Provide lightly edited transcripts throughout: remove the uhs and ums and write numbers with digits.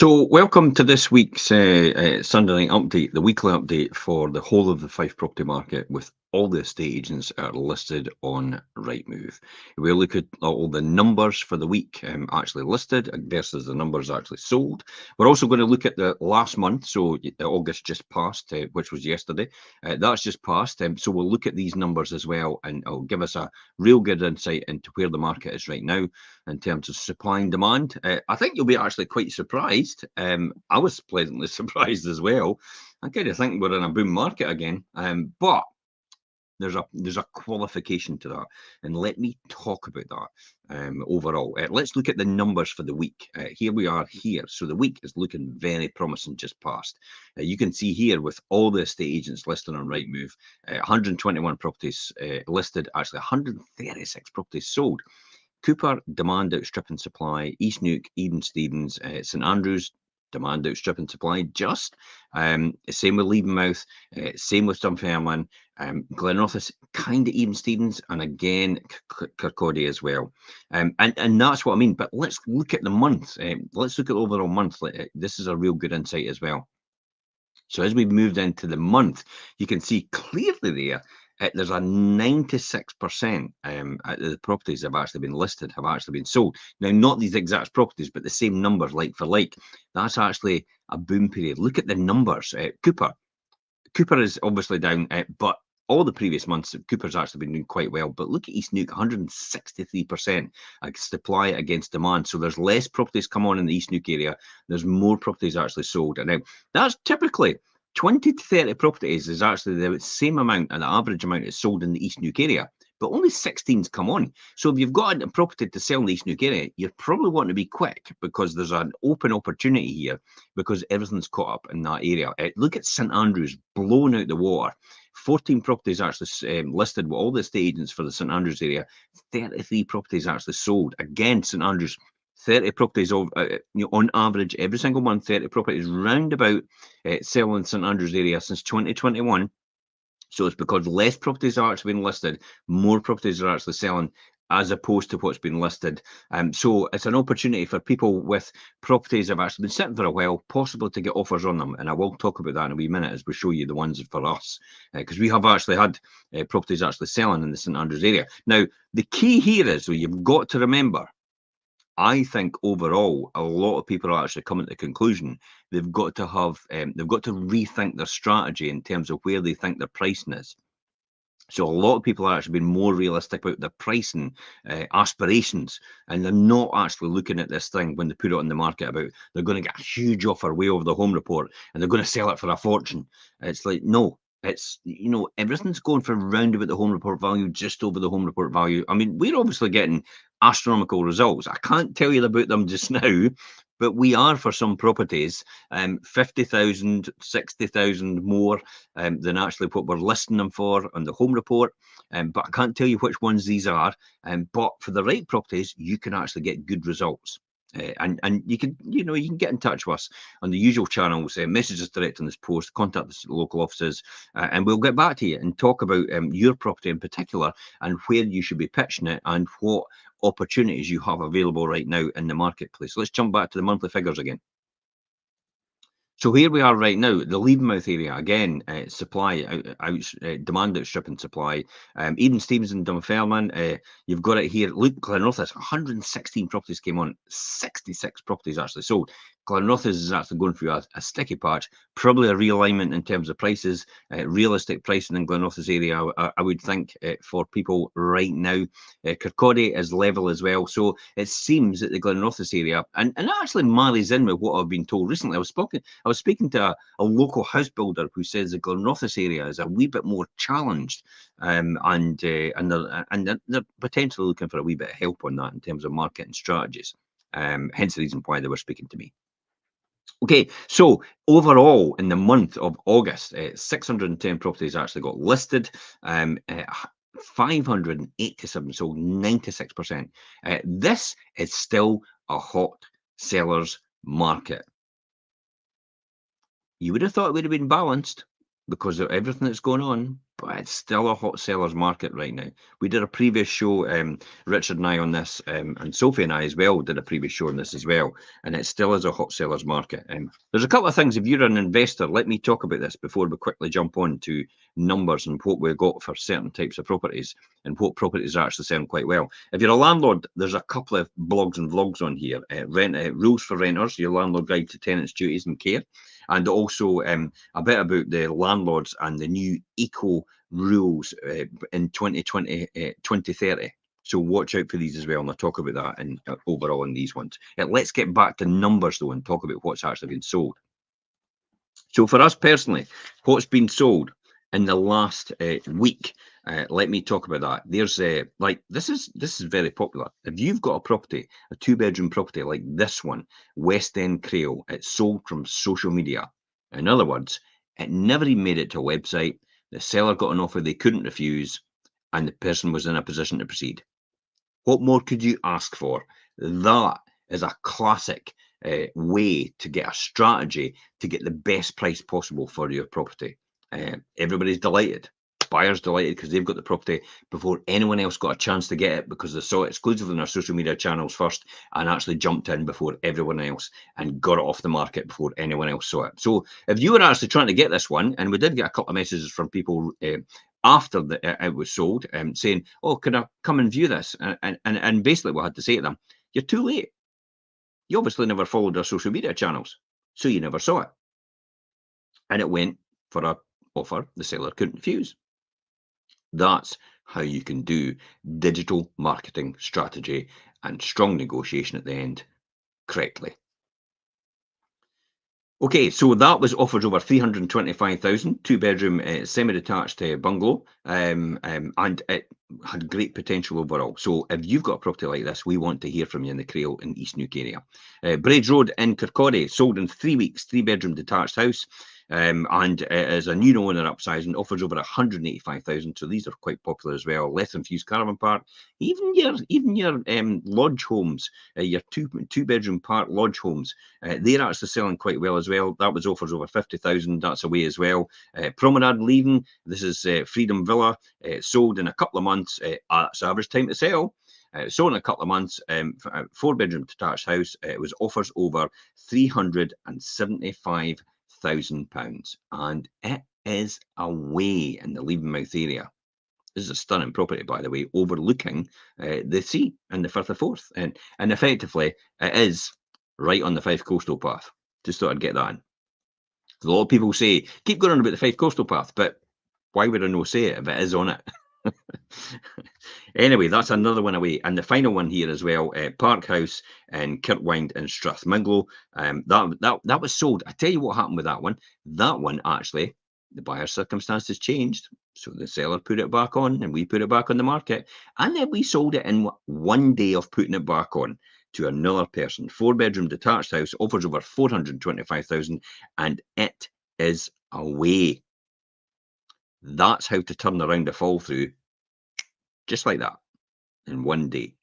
So, welcome to this week's Sunday night update, the weekly update for the whole of the Fife property market, with all the estate agents that are listed on Rightmove. We'll look at all the numbers for the week actually listed versus the numbers actually sold. We're also going to look at the last month, so August just passed, which was yesterday. That's just passed, so we'll look at these numbers as well, and it'll give us a real good insight into where the market is right now in terms of supply and demand. I think you'll be actually quite surprised. I was pleasantly surprised as well. I kind of think we're in a boom market again, but there's a qualification to that, and let me talk about that overall. Let's look at the numbers for the week. Here we are here. So the week is looking very promising just past. You can see here with all the estate agents listed on Rightmove, 121 properties listed, actually 136 properties sold. Cooper, demand outstripping supply. East Neuk, even Stevens. St Andrews, demand outstripping supply. Just same with Leavenmouth, same with Dunfermline. Glenrothes, kind of even Stevens, and again Kirkcaldy as well. And that's what I mean. But let's look at the month. Let's look at the overall month. This is a real good insight as well. So as we've moved into the month, you can see clearly there there's a 96% the properties have actually been listed, have actually been sold. Now, not these exact properties, but the same numbers, like for like. That's actually a boom period. Look at the numbers. Cooper is obviously down, but all the previous months, Cooper's actually been doing quite well. But look at East Neuk, 163% supply against demand. So there's less properties come on in the East Neuk area. There's more properties actually sold. And now that's typically 20 to 30 properties is actually the same amount, and the average amount is sold in the East Neuk area. But only 16's come on. So if you've got a property to sell in the East Neuk area, you're probably wanting to be quick because there's an open opportunity here because everything's caught up in that area. Look at St Andrews, blown out the water. 14 properties actually listed with all the estate agents for the St Andrews area. 33 properties actually sold. Again, St Andrews, 30 properties on average every single month. 30 properties roundabout selling St Andrews area since 2021. So it's because less properties are actually being listed, more properties are actually selling as opposed to what's been listed. So it's an opportunity for people with properties that have actually been sitting for a while, possible to get offers on them. And I will talk about that in a wee minute as we show you the ones for us, because we have actually had properties actually selling in the St Andrews area. Now, the key here is, so you've got to remember, I think overall, a lot of people are actually coming to the conclusion they've got to rethink their strategy in terms of where they think their pricing is. So a lot of people are actually being more realistic about their pricing aspirations, and they're not actually looking at this thing when they put it on the market about they're going to get a huge offer way over the home report and they're going to sell it for a fortune. It's like, no, it's, everything's going for round about the home report value, just over the home report value. I mean, we're obviously getting astronomical results. I can't tell you about them just now, but we are for some properties 50,000, 60,000 more than actually what we're listing them for on the home report. But I can't tell you which ones these are. But for the right properties, you can actually get good results. And you can get in touch with us on the usual channels, message us direct on this post, contact the local offices, and we'll get back to you and talk about your property in particular and where you should be pitching it and what opportunities you have available right now in the marketplace. Let's jump back to the monthly figures again. So here we are right now, the Leavenmouth area, again, demand outstripping supply. Even Stevens and Dunfermline, you've got it here. Look, Glenrothes, 116 properties came on, 66 properties actually sold. Glenrothes is actually going through a sticky patch, probably a realignment in terms of prices, realistic pricing in Glenrothes area, I would think, for people right now. Kirkcaldy is level as well. So it seems that the Glenrothes area, and that actually marries in with what I've been told recently. I was speaking to a local house builder who says the Glenrothes area is a wee bit more challenged, and they're potentially looking for a wee bit of help on that in terms of marketing strategies. Hence the reason why they were speaking to me. Okay, so overall in the month of August, 610 properties actually got listed. 587 sold, 96%. This is still a hot sellers market. You would have thought it would have been balanced because of everything that's going on, but it's still a hot sellers market right now. We did a previous show, Richard and I on this, and Sophie and I as well did a previous show on this as well, and it still is a hot sellers market. There's a couple of things. If you're an investor, let me talk about this before we quickly jump on to numbers and what we've got for certain types of properties and what properties are actually selling quite well. If you're a landlord, there's a couple of blogs and vlogs on here. Rules for Renters, your landlord guide to tenants' duties and care, and also a bit about the landlords and the new eco rules in 2020, 2030. So watch out for these as well, and I'll talk about that in, overall in these ones. Let's get back to numbers though and talk about what's actually been sold. So for us personally, what's been sold in the last week? Let me talk about that. There's like this is very popular. If you've got a property, a 2-bedroom property like this one, West End Crail, it's sold from social media. In other words, it never even made it to a website. The seller got an offer they couldn't refuse, and the person was in a position to proceed. What more could you ask for? That is a classic way to get a strategy to get the best price possible for your property. Everybody's delighted. Buyers delighted because they've got the property before anyone else got a chance to get it, because they saw it exclusively on our social media channels first and actually jumped in before everyone else and got it off the market before anyone else saw it. So if you were actually trying to get this one, and we did get a couple of messages from people after it was sold, saying, "Oh, can I come and view this?" And basically, we had to say to them, "You're too late. You obviously never followed our social media channels, so you never saw it." And it went for a offer the seller couldn't refuse. That's how you can do digital marketing strategy and strong negotiation at the end correctly. Okay, so that was offers over 325,000, 2-bedroom semi-detached bungalow, and it had great potential overall. So if you've got a property like this, we want to hear from you in the Crail in East Neuk area. Bridge Road in Kirkcaldy, sold in 3 weeks, 3-bedroom detached house, and it is a new owner upsizing, offers over 185,000. So these are quite popular as well. Less than fused caravan park, even your lodge homes, your two-bedroom park lodge homes. They're actually selling quite well as well. That was offers over 50,000. That's away as well. Promenade Leaving. This is Freedom Villa. Sold in a couple of months. It's average time to sell. Sold in a couple of months. 4-bedroom detached house. It was offers over £375,000, and it is away in the Leavenmouth area. This is a stunning property, by the way, overlooking the sea and the Firth of Forth, and effectively it is right on the Fife Coastal Path. Just thought I'd get that in. A lot of people say, keep going on about the Fife Coastal Path, but why would I no say it if it is on it? Anyway, that's another one away. And the final one here as well, Park House in Kirkwind in Strathmiglo. That was sold. I tell you what happened with that one. That one, actually, the buyer's circumstances changed. So the seller put it back on and we put it back on the market. And then we sold it in one day of putting it back on to another person. 4-bedroom detached house, offers over 425,000, and it is away. That's how to turn around a fall through, just like that, in one day.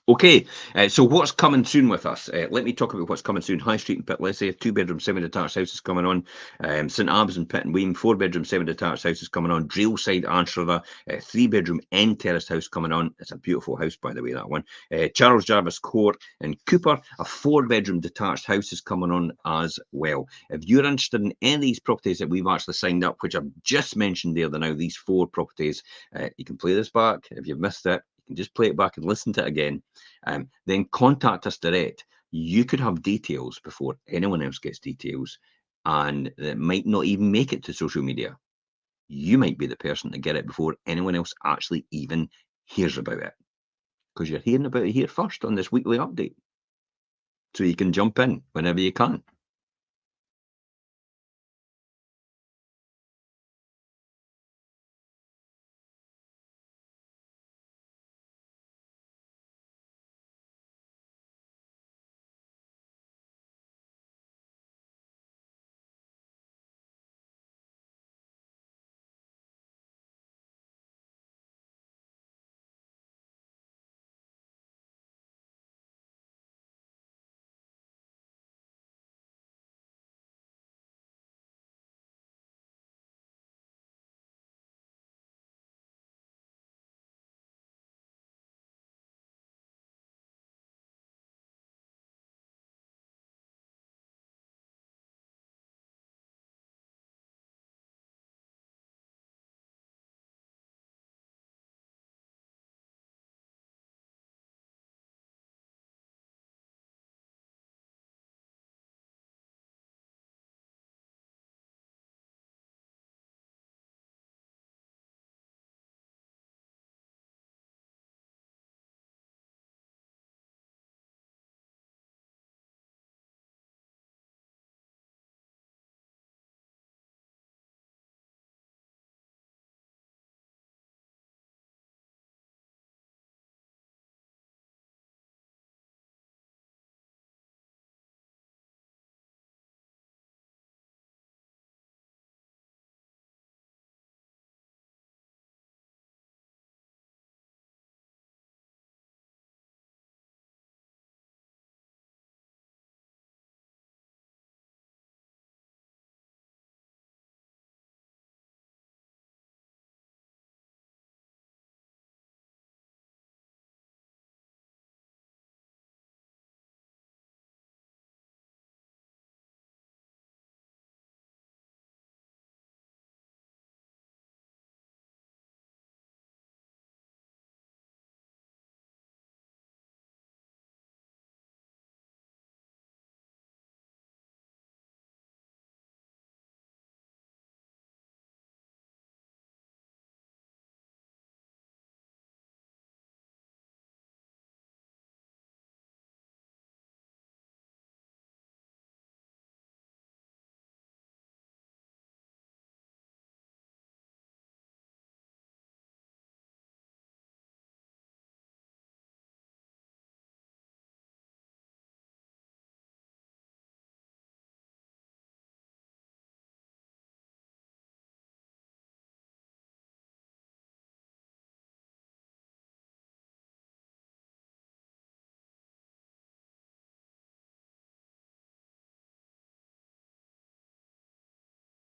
Okay, so what's coming soon with us? Let me talk about what's coming soon. High Street and Pitlessie, 2-bedroom semi-detached house is coming on. St Abbs and Pitt and Weem, 4-bedroom semi-detached house is coming on. Drailside, Anstruther, 3-bedroom end terraced house coming on. It's a beautiful house, by the way, that one. Charles Jarvis Court in Cooper, a 4-bedroom detached house is coming on as well. If you're interested in any of these properties that we've actually signed up, which I've just mentioned there now, these 4 properties, you can play this back if you've missed it. You can just play it back and listen to it again. Then contact us direct. You could have details before anyone else gets details, and it might not even make it to social media. You might be the person to get it before anyone else actually even hears about it, because you're hearing about it here first on this weekly update. So you can jump in whenever you can.